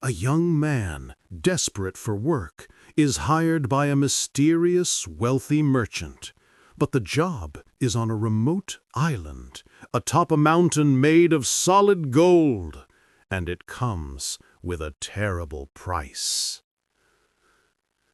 A young man, desperate for work, is hired by a mysterious, wealthy merchant. But the job is on a remote island, atop a mountain made of solid gold, and it comes with a terrible price.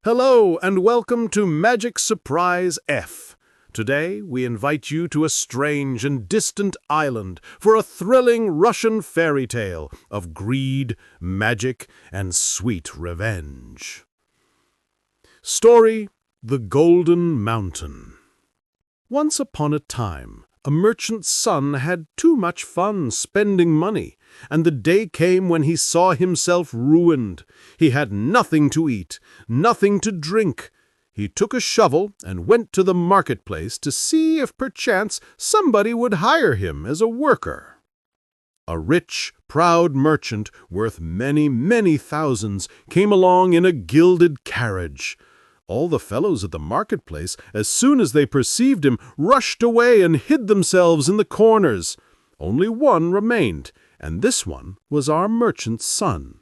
Hello, and welcome to MagicSurprise F. Today, we invite you to a strange and distant island for a thrilling Russian fairy tale of greed, magic, and sweet revenge. Story: The Golden Mountain. Once upon a time, a merchant's son had too much fun spending money, and the day came when he saw himself ruined. He had nothing to eat, nothing to drink. He took a shovel and went to the marketplace to see if perchance somebody would hire him as a worker. A rich, proud merchant worth many, many thousands came along in a gilded carriage. All the fellows at the marketplace, as soon as they perceived him, rushed away and hid themselves in the corners. Only one remained, and this one was our merchant's son.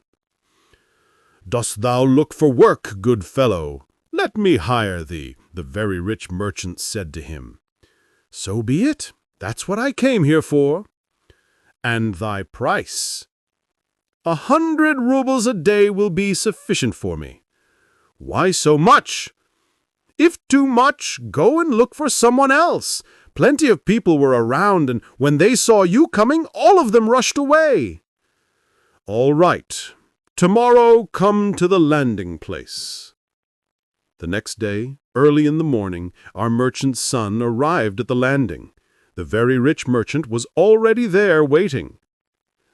"Dost thou look for work, good fellow? Let me hire thee," the very rich merchant said to him. "So be it. That's what I came here for." "And thy price?" 100 rubles a day will be sufficient for me." "Why so much?" "If too much, go and look for someone else. Plenty of people were around, and when they saw you coming, all of them rushed away." "All right. Tomorrow come to the landing place." The next day, early in the morning, our merchant's son arrived at the landing. The very rich merchant was already there waiting.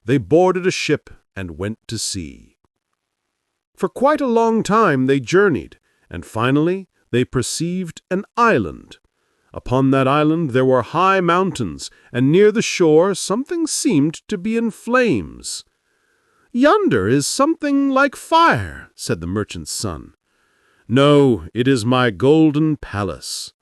They boarded a ship and went to sea. For quite a long time they journeyed, and finally they perceived an island. Upon that island there were high mountains, and near the shore something seemed to be in flames. "Yonder is something like fire," said the merchant's son. "No, it is my golden palace."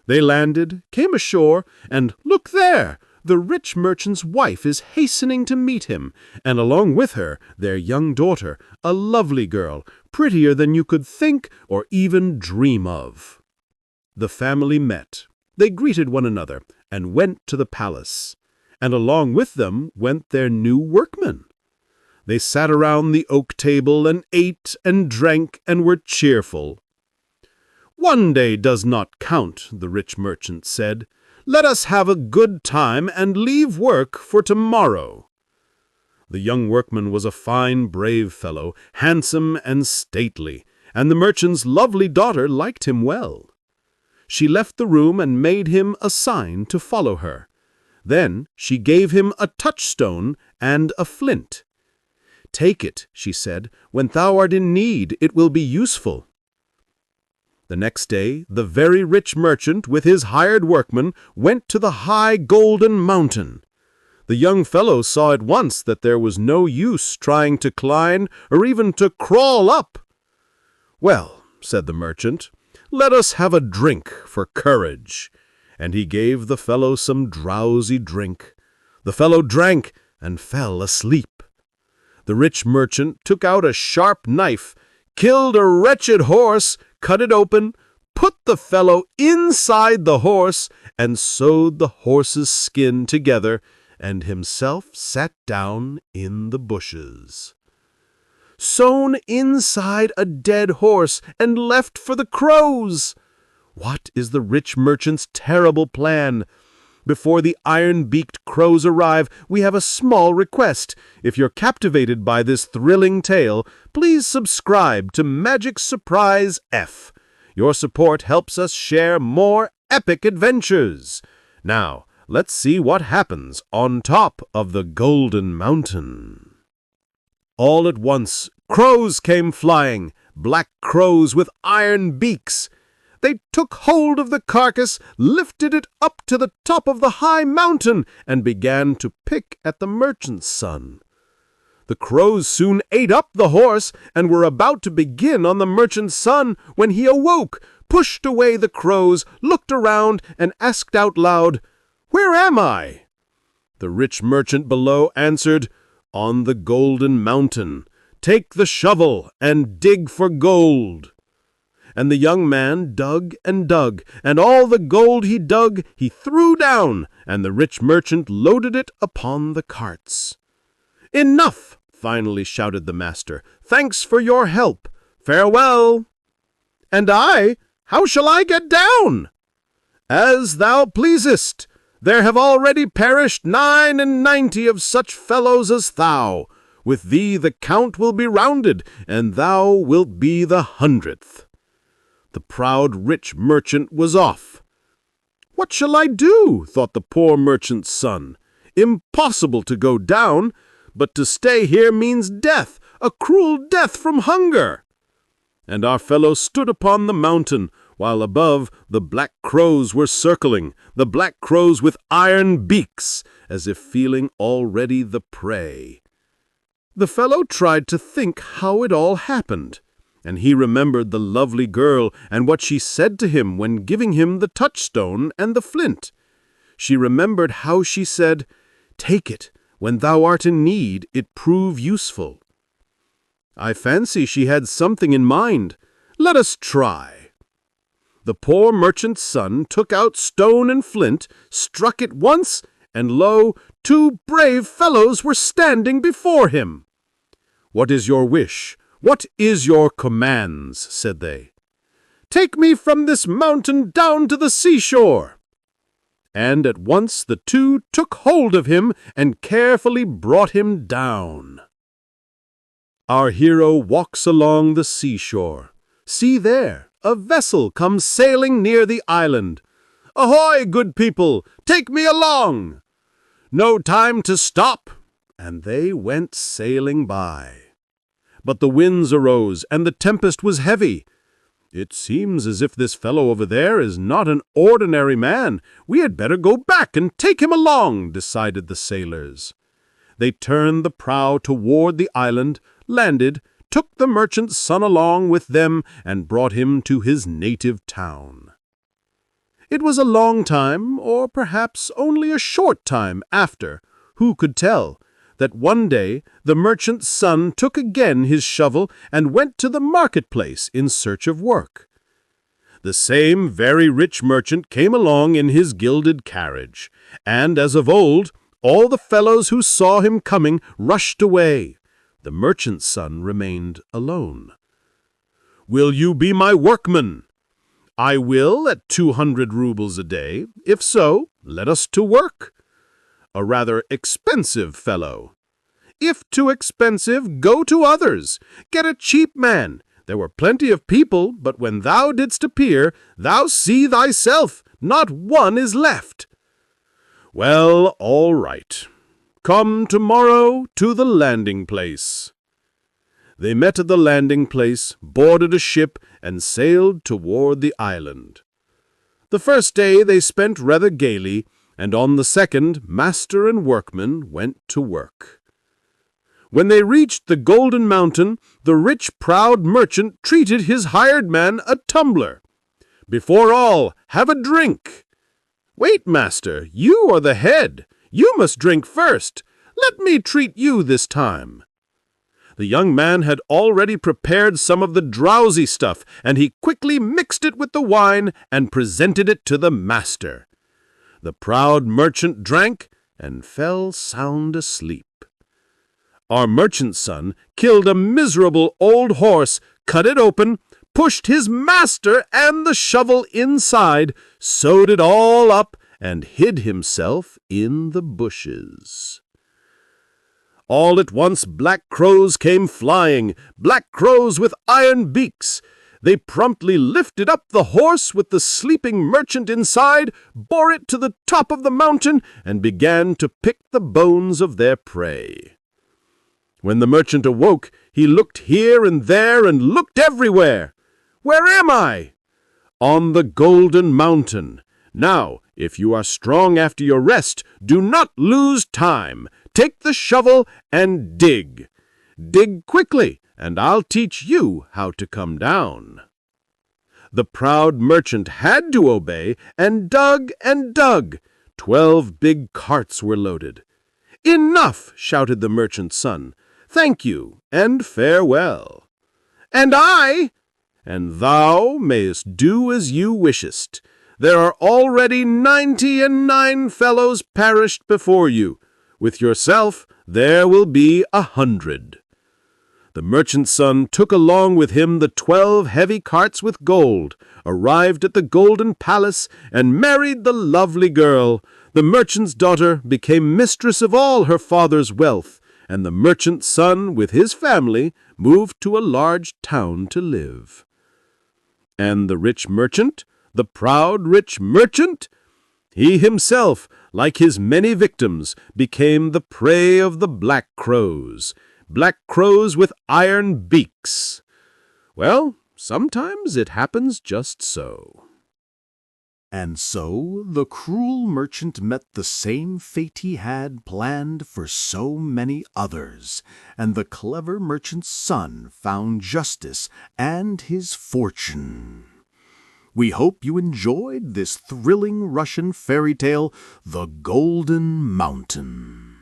They landed, came ashore, and look there! The rich merchant's wife is hastening to meet him, and along with her their young daughter, a lovely girl, prettier than you could think or even dream of. The family met. They greeted one another and went to the palace, and along with them went their new workmen. They sat around the oak table and ate and drank and were cheerful. "One day does not count," the rich merchant said. "Let us have a good time and leave work for tomorrow." The young workman was a fine, brave fellow, handsome and stately, and the merchant's lovely daughter liked him well. She left the room and made him a sign to follow her. Then she gave him a touchstone and a flint. "Take it," she said. "When thou art in need, it will be useful." The next day, the very rich merchant, with his hired workmen, went to the high golden mountain. The young fellow saw at once that there was no use trying to climb or even to crawl up. "Well," said the merchant, "let us have a drink for courage." And he gave the fellow some drowsy drink. The fellow drank and fell asleep. The rich merchant took out a sharp knife, killed a wretched horse, cut it open, put the fellow inside the horse, and sewed the horse's skin together, and himself sat down in the bushes. Sewn inside a dead horse and left for the crows! What is the rich merchant's terrible plan? Before the iron-beaked crows arrive, we have a small request. If you're captivated by this thrilling tale, please subscribe to MagicSurprise F. Your support helps us share more epic adventures. Now, let's see what happens on top of the Golden Mountain. All at once, crows came flying, black crows with iron beaks. They took hold of the carcass, lifted it up to the top of the high mountain, and began to pick at the merchant's son. The crows soon ate up the horse, and were about to begin on the merchant's son when he awoke, pushed away the crows, looked around, and asked out loud, "Where am I?" The rich merchant below answered, "On the Golden Mountain. take the shovel and dig for gold." And the young man dug and dug, and all the gold he dug he threw down, and the rich merchant loaded it upon the carts. "Enough!" finally shouted the master. "Thanks for your help. Farewell." "And I? How shall I get down?" "As thou pleasest. There have already perished 99 of such fellows as thou. With thee the count will be rounded, and thou wilt be the 100th. The proud rich merchant was off. "What shall I do?" thought the poor merchant's son. "Impossible to go down, but to stay here means death, a cruel death from hunger." And our fellow stood upon the mountain, while above the black crows were circling, the black crows with iron beaks, as if feeling already the prey. The fellow tried to think how it all happened, and he remembered the lovely girl and what she said to him when giving him the touchstone and the flint. She remembered how she said, "Take it, when thou art in need, it prove useful." I fancy she had something in mind. Let us try. The poor merchant's son took out stone and flint, struck it once, and lo, 2 brave fellows were standing before him. "What is your wish? What is your commands?" said they. "Take me from this mountain down to the seashore." And at once the 2 took hold of him and carefully brought him down. Our hero walks along the seashore. See there, a vessel comes sailing near the island. "Ahoy, good people, take me along!" "No time to stop," and they went sailing by. But the winds arose, and the tempest was heavy. "It seems as if this fellow over there is not an ordinary man. We had better go back and take him along," decided the sailors. They turned the prow toward the island, landed, took the merchant's son along with them, and brought him to his native town. It was a long time, or perhaps only a short time after, who could tell, that one day the merchant's son took again his shovel and went to the marketplace in search of work. The same very rich merchant came along in his gilded carriage, and, as of old, all the fellows who saw him coming rushed away. The merchant's son remained alone. "Will you be my workman?" "I will, at 200 rubles a day. If so, let us to work." "A rather expensive fellow." "If too expensive, go to others. Get a cheap man. There were plenty of people, but when thou didst appear, thou see thyself, not one is left." "Well, all right. Come tomorrow to the landing place." They met at the landing place, boarded a ship, and sailed toward the island. The first day they spent rather gaily, and on the second, master and workman went to work. When they reached the Golden Mountain, the rich, proud merchant treated his hired man a tumbler. "Before all, have a drink." "Wait, master, you are the head. You must drink first. Let me treat you this time." The young man had already prepared some of the drowsy stuff, and he quickly mixed it with the wine and presented it to the master. The proud merchant drank and fell sound asleep. Our merchant's son killed a miserable old horse, cut it open, pushed his master and the shovel inside, sewed it all up, and hid himself in the bushes. All at once black crows came flying, black crows with iron beaks. They promptly lifted up the horse with the sleeping merchant inside, bore it to the top of the mountain, and began to pick the bones of their prey. When the merchant awoke, he looked here and there and looked everywhere. "Where am I?" "On the Golden Mountain. Now, if you are strong after your rest, do not lose time. Take the shovel and dig. Dig quickly, and I'll teach you how to come down." The proud merchant had to obey, and dug and dug. 12 big carts were loaded. "Enough!" shouted the merchant's son. Thank you, and farewell. And I, and thou mayest do as you wishest. There are already 99 fellows perished before you. With yourself there will be 100. The merchant's son took along with him the 12 heavy carts with gold, arrived at the golden palace, and married the lovely girl. The merchant's daughter became mistress of all her father's wealth, and the merchant's son with his family moved to a large town to live. And the rich merchant, the proud rich merchant, he himself, like his many victims, became the prey of the black crows with iron beaks. Well, sometimes it happens just so. And so the cruel merchant met the same fate he had planned for so many others, and the clever merchant's son found justice and his fortune. We hope you enjoyed this thrilling Russian fairy tale, The Golden Mountain.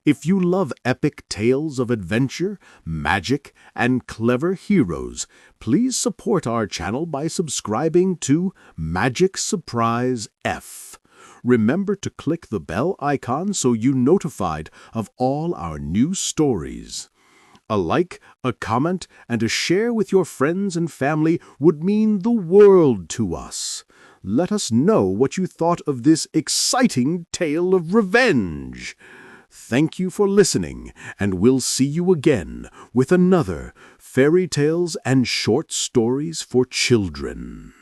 If you love epic tales of adventure, magic, and clever heroes, please support our channel by subscribing to MagicSurprise F. Remember to click the bell icon so you're notified of all our new stories. A like, a comment, and a share with your friends and family would mean the world to us. Let us know what you thought of this exciting tale of revenge. Thank you for listening, and we'll see you again with another Fairy Tales and Short Stories for Children.